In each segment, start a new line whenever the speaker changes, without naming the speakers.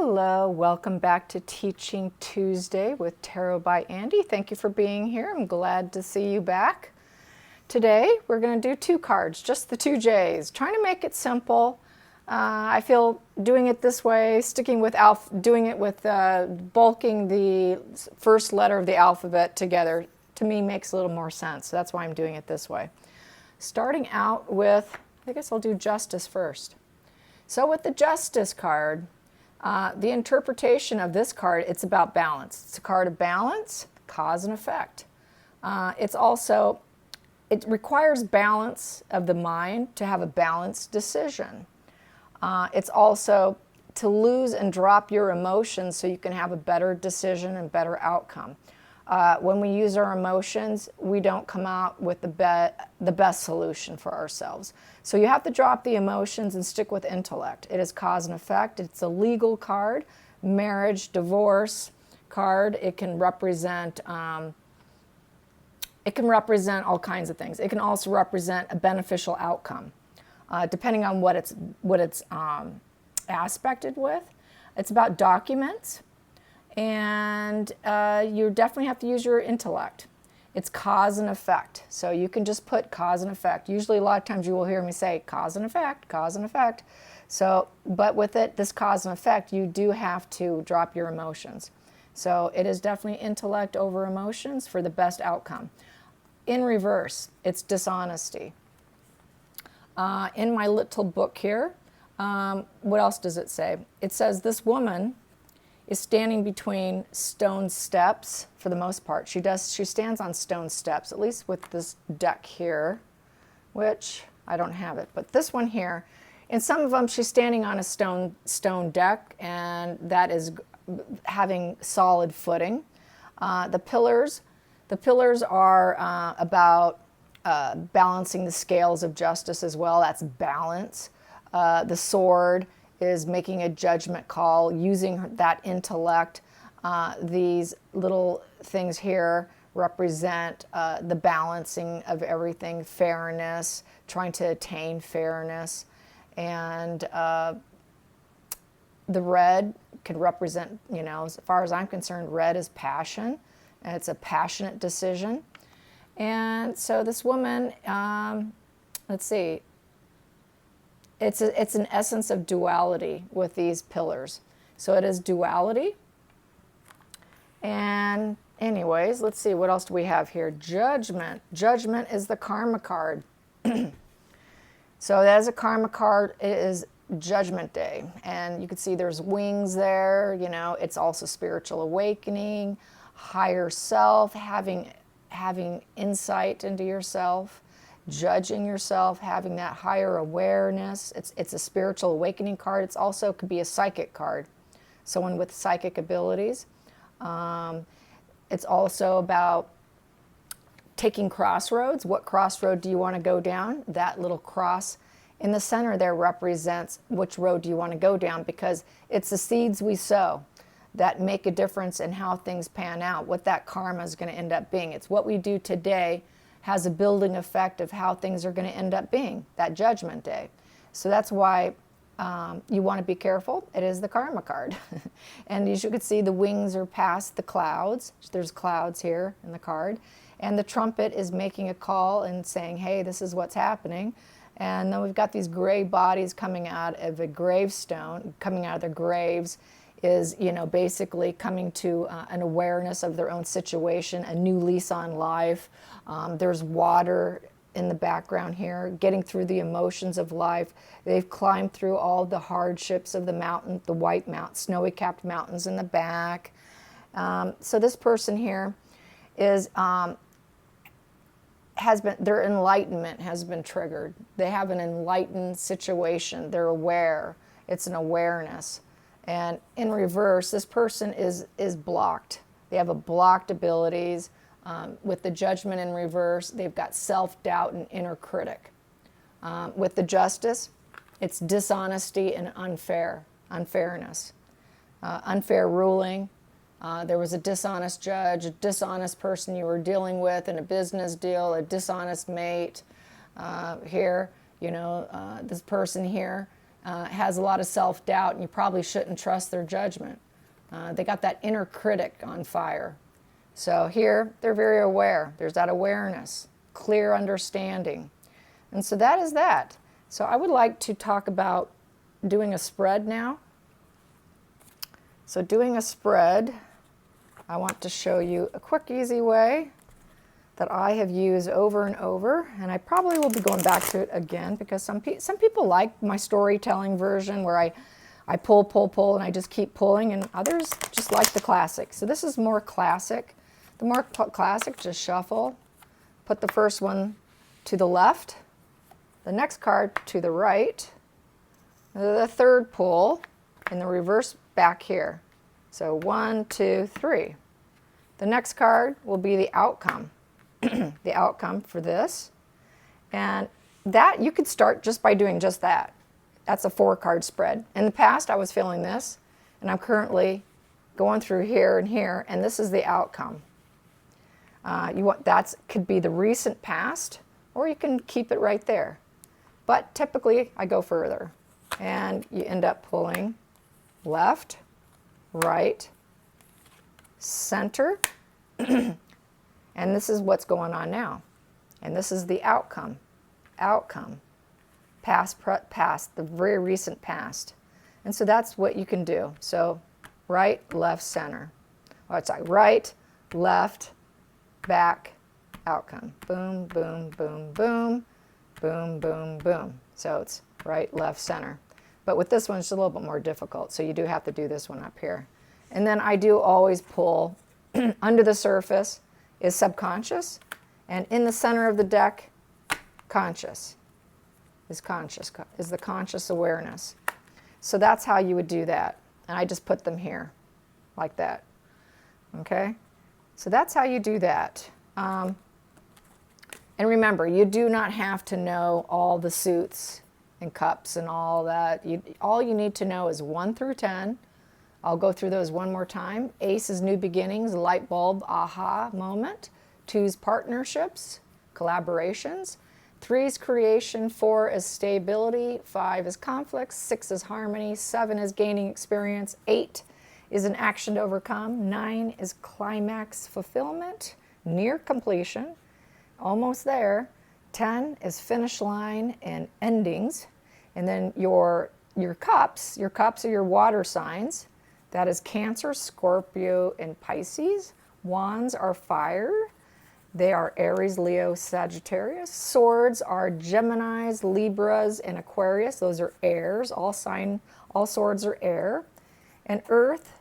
Hello, welcome back to Teaching Tuesday with Tarot by Andy. Thank you for being here. I'm glad to see you back. Today we're going to do two cards, just the two J's, trying to make it simple. I feel doing it this way, sticking with doing it with bulking the first letter of the alphabet together, to me makes a little more sense. So that's why I'm doing it this way. Starting out with, I guess I'll do Justice first. So with the Justice card, the interpretation of this card, it's about balance. It's a card of balance, cause and effect. It requires balance of the mind to have a balanced decision. It's also to lose and drop your emotions so you can have a better decision and better outcome. When we use our emotions, we don't come out with the best solution for ourselves. So you have to drop the emotions and stick with intellect. It is cause and effect. It's a legal card, marriage, divorce card. It can represent all kinds of things. It can also represent a beneficial outcome, depending on what it's aspected with. It's about documents. And you definitely have to use your intellect. It's cause and effect. So you can just put cause and effect. Usually a lot of times you will hear me say cause and effect, cause and effect. So, but with this cause and effect, you do have to drop your emotions. So it is definitely intellect over emotions for the best outcome. In reverse, it's dishonesty. In my little book here, what else does it say? It says this woman is standing between stone steps for the most part. She stands on stone steps, at least with this deck here, which I don't have it, but this one here. In some of them, she's standing on a stone deck, and that is having solid footing. The pillars are about balancing the scales of justice as well. That's balance. The sword is making a judgment call, using that intellect. These little things here represent the balancing of everything, fairness, trying to attain fairness. And the red could represent, as far as I'm concerned, red is passion, and it's a passionate decision. And so this woman, let's see, it's an essence of duality with these pillars. So it is duality. And anyways, let's see, what else do we have here? Judgment. Judgment is the karma card. So that is a karma card. It is Judgment Day. And you can see there's wings there. It's also spiritual awakening, higher self, having insight into yourself, judging yourself, having that higher awareness. It's a spiritual awakening card. It's also could be a psychic card, someone with psychic abilities. It's also about taking crossroads. What crossroad do you want to go down? That little cross in the center there represents which road do you want to go down, because it's the seeds we sow that make a difference in how things pan out, what that karma is going to end up being. It's what we do today has a building effect of how things are going to end up being, that Judgment Day. So that's why you want to be careful. It is the karma card. And as you can see, the wings are past the clouds. There's clouds here in the card. And the trumpet is making a call and saying, hey, this is what's happening. And then we've got these gray bodies coming out of a gravestone, coming out of their graves, is, basically coming to an awareness of their own situation, a new lease on life. There's water in the background here, getting through the emotions of life. They've climbed through all the hardships of the mountain, the white mountain, snowy capped mountains in the back. So this person here is, their enlightenment has been triggered. They have an enlightened situation. They're aware. It's an awareness. And in reverse, this person is blocked. They have a blocked abilities. With the Judgment in reverse, they've got self-doubt and inner critic. With the Justice, it's dishonesty and unfairness. Unfair ruling. There was a dishonest judge, a dishonest person you were dealing with in a business deal, a dishonest mate. Here, this person here has a lot of self-doubt, and you probably shouldn't trust their judgment. They got that inner critic on fire. So here, they're very aware. There's that awareness, clear understanding. And so that is that. So I would like to talk about doing a spread now. So doing a spread, I want to show you a quick, easy way that I have used over and over, and I probably will be going back to it again because some people like my storytelling version where I pull, and I just keep pulling, and others just like the classic. So this is more classic. The more classic, just shuffle, put the first one to the left, the next card to the right, the third pull, and the reverse back here. So 1, 2, 3. The next card will be the outcome. The outcome for this. And that you could start just by doing just that. That's a 4-card spread. In the past, I was feeling this, and I'm currently going through here and here, and this is the outcome. That could be the recent past, or you can keep it right there. But typically, I go further, and you end up pulling left, right, center, and this is what's going on now. And this is the outcome. Outcome. Past, the very recent past. And so that's what you can do. So right, left, center. Oh, it's like right, left, back, outcome. Boom, boom, boom, boom, boom, boom, boom. So it's right, left, center. But with this one, it's a little bit more difficult. So you do have to do this one up here. And then I do always pull under the surface is subconscious, and in the center of the deck, conscious. Is the conscious awareness. So that's how you would do that. And I just put them here, like that. Okay? So that's how you do that. And remember, you do not have to know all the suits and cups and all that. All you need to know is 1 through 10. I'll go through those one more time. Ace is new beginnings, light bulb, aha moment. 2 is partnerships, collaborations. 3 is creation, 4 is stability, 5 is conflicts, 6 is harmony, 7 is gaining experience, 8 is an action to overcome, 9 is climax fulfillment, near completion, almost there. 10 is finish line and endings. And then your cups are your water signs. That is Cancer, Scorpio, and Pisces. Wands are fire. They are Aries, Leo, Sagittarius. Swords are Geminis, Libras, and Aquarius. Those are airs. All swords are air. And earth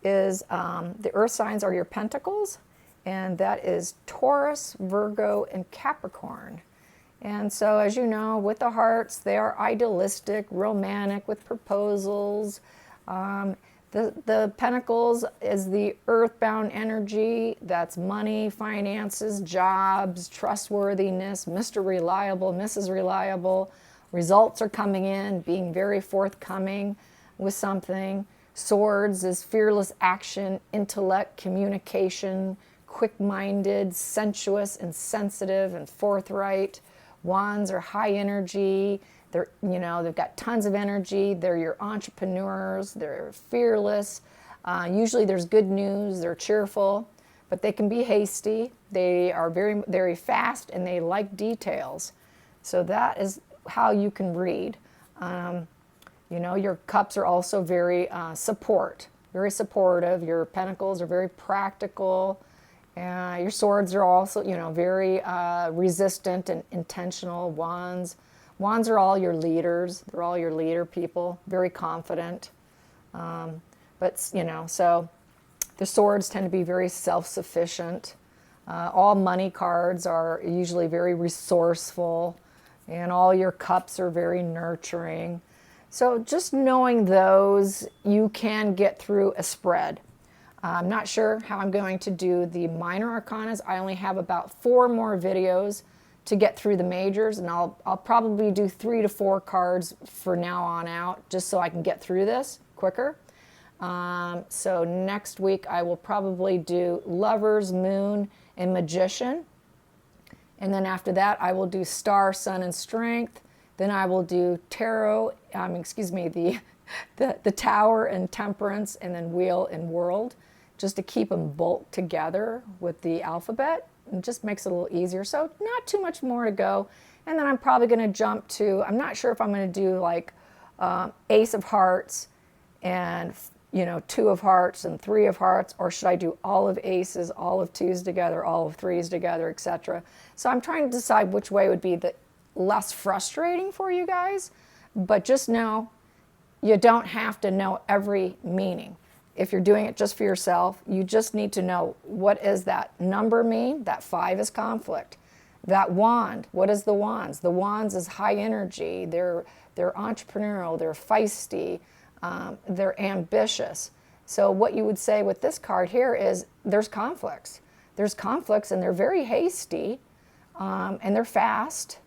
is, the earth signs are your pentacles. And that is Taurus, Virgo, and Capricorn. And so, as you know, with the hearts, they are idealistic, romantic, with proposals. The pentacles is the earthbound energy. That's money, finances, jobs, trustworthiness, Mr. Reliable, Mrs. Reliable. Results are coming in, being very forthcoming with something. Swords is fearless action, intellect, communication, quick-minded, sensuous, and sensitive, and forthright. Wands are high energy. They've got tons of energy. They're your entrepreneurs. They're fearless. Usually there's good news. They're cheerful, but they can be hasty. They are very, very fast, and they like details. So that is how you can read. Your cups are also very very supportive. Your pentacles are very practical. Your swords are also, very resistant and intentional. Wands are all your leaders. They're all your leader people, very confident. So the swords tend to be very self-sufficient. All money cards are usually very resourceful, and all your cups are very nurturing. So just knowing those, you can get through a spread. I'm not sure how I'm going to do the minor arcanas. I only have about 4 more videos to get through the majors, and I'll probably do 3 to 4 cards for now on out, just so I can get through this quicker. So next week I will probably do Lovers, Moon, and Magician. And then after that I will do Star, Sun, and Strength. Then I will do tarot, the Tower and Temperance, and then Wheel and World, just to keep them both together with the alphabet. It just makes it a little easier. So not too much more to go. And then I'm probably going to jump to, I'm not sure if I'm going to do like Ace of Hearts and, you know, 2 of Hearts and 3 of Hearts, or should I do all of aces, all of 2s together, all of 3s together, etc. So I'm trying to decide which way would be the less frustrating for you guys. But just know, you don't have to know every meaning. If you're doing it just for yourself, you just need to know, what is that number mean? That 5 is conflict. That wand, what is the wands? The wands is high energy. They're entrepreneurial, they're feisty, they're ambitious. So what you would say with this card here is there's conflicts. There's conflicts, and they're very hasty, and they're fast,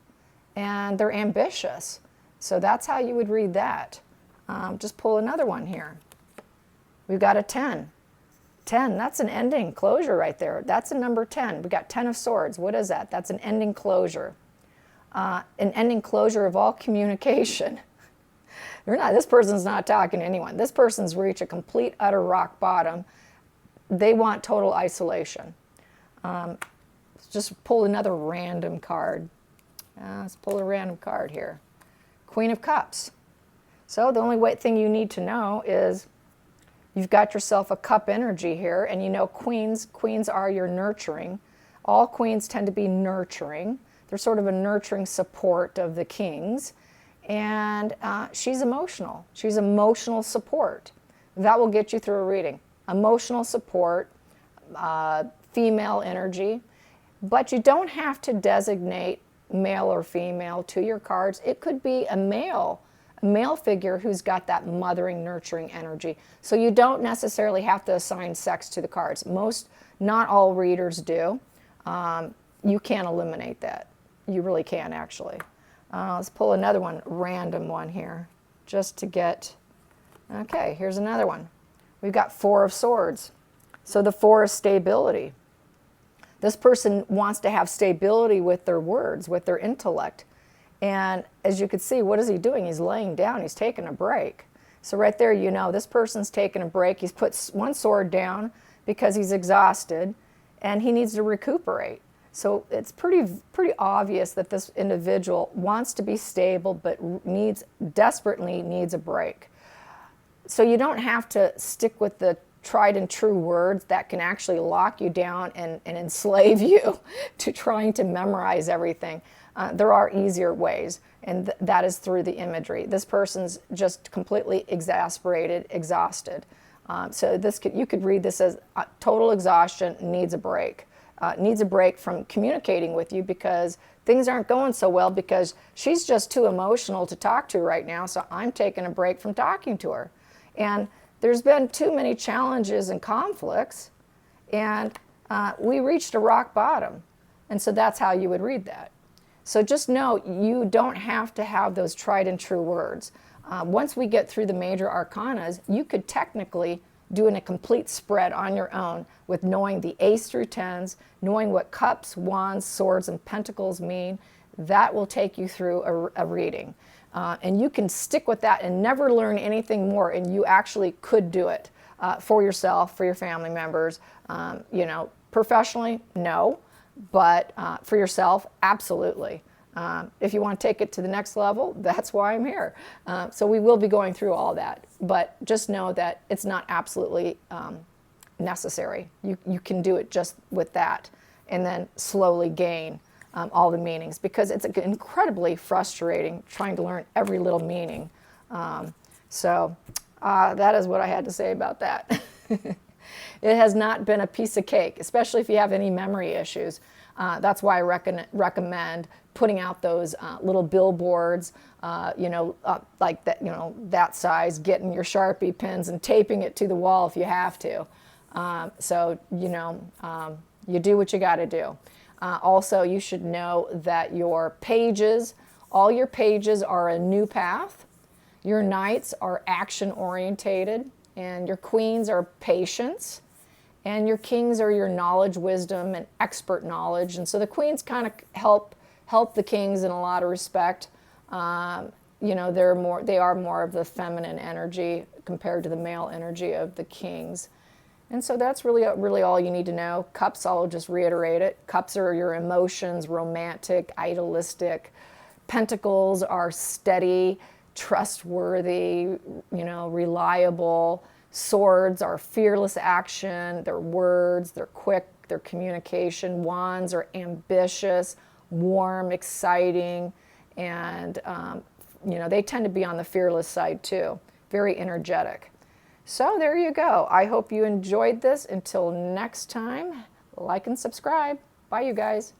and they're ambitious. So that's how you would read that. Just pull another one here. We've got a 10. 10, that's an ending closure right there. That's a number 10. We got 10 of Swords. What is that? That's an ending closure. An ending closure of all communication. This person's not talking to anyone. This person's reached a complete, utter rock bottom. They want total isolation. Just pull another random card. Let's pull a random card here. Queen of Cups. So the only thing you need to know is you've got yourself a cup energy here, and you know queens are your nurturing. All queens tend to be nurturing. They're sort of a nurturing support of the kings. And she's emotional. She's emotional support. That will get you through a reading. Emotional support, female energy. But you don't have to designate male or female to your cards. It could be a male figure who's got that mothering, nurturing energy. So you don't necessarily have to assign sex to the cards. Not all readers do. You can't eliminate that. You really can, actually. Let's pull another one, random one here, just to get, okay, here's another one. We've got 4 of Swords. So the 4 is stability. This person wants to have stability with their words, with their intellect. And as you can see, what is he doing? He's laying down. He's taking a break. So right there, you know, this person's taking a break. He's put one sword down because he's exhausted, and he needs to recuperate. So it's pretty obvious that this individual wants to be stable, but desperately needs a break. So you don't have to stick with the tried and true words that can actually lock you down and enslave you to trying to memorize everything. There are easier ways, and that is through the imagery. This person's just completely exasperated, exhausted. So you could read this as total exhaustion, needs a break. Needs a break from communicating with you because things aren't going so well, because she's just too emotional to talk to right now, so I'm taking a break from talking to her. And there's been too many challenges and conflicts, and we reached a rock bottom. And so that's how you would read that. So just know, you don't have to have those tried and true words. Once we get through the major arcanas, you could technically doing a complete spread on your own with knowing the ace through tens, knowing what cups, wands, swords, and pentacles mean. That will take you through a reading. And you can stick with that and never learn anything more, and you actually could do it for yourself, for your family members. You know, professionally, no, but for yourself, absolutely. If you want to take it to the next level, that's why I'm here. So we will be going through all that, but just know that it's not absolutely necessary. You can do it just with that, and then slowly gain all the meanings, because it's incredibly frustrating trying to learn every little meaning. So that is what I had to say about that. It has not been a piece of cake, especially if you have any memory issues. That's why I recommend putting out those little billboards, like that, that size, getting your Sharpie pens and taping it to the wall if you have to. So, you do what you got to do. Also, you should know that all your pages are a new path. Your knights are action-orientated, and your queens are patience, and your kings are your knowledge, wisdom, and expert knowledge. And so the queens kind of help the kings in a lot of respect. You know, they are more of the feminine energy compared to the male energy of the kings. And so that's really all you need to know. Cups, I'll just reiterate it. Cups are your emotions, romantic, idealistic. Pentacles are steady, trustworthy, you know, reliable. Swords are fearless action, their words, they're quick, their communication. Wands are ambitious, warm, exciting, and you know, they tend to be on the fearless side too, very energetic. So there you go. I hope you enjoyed this. Until next time, like and subscribe. Bye, you guys.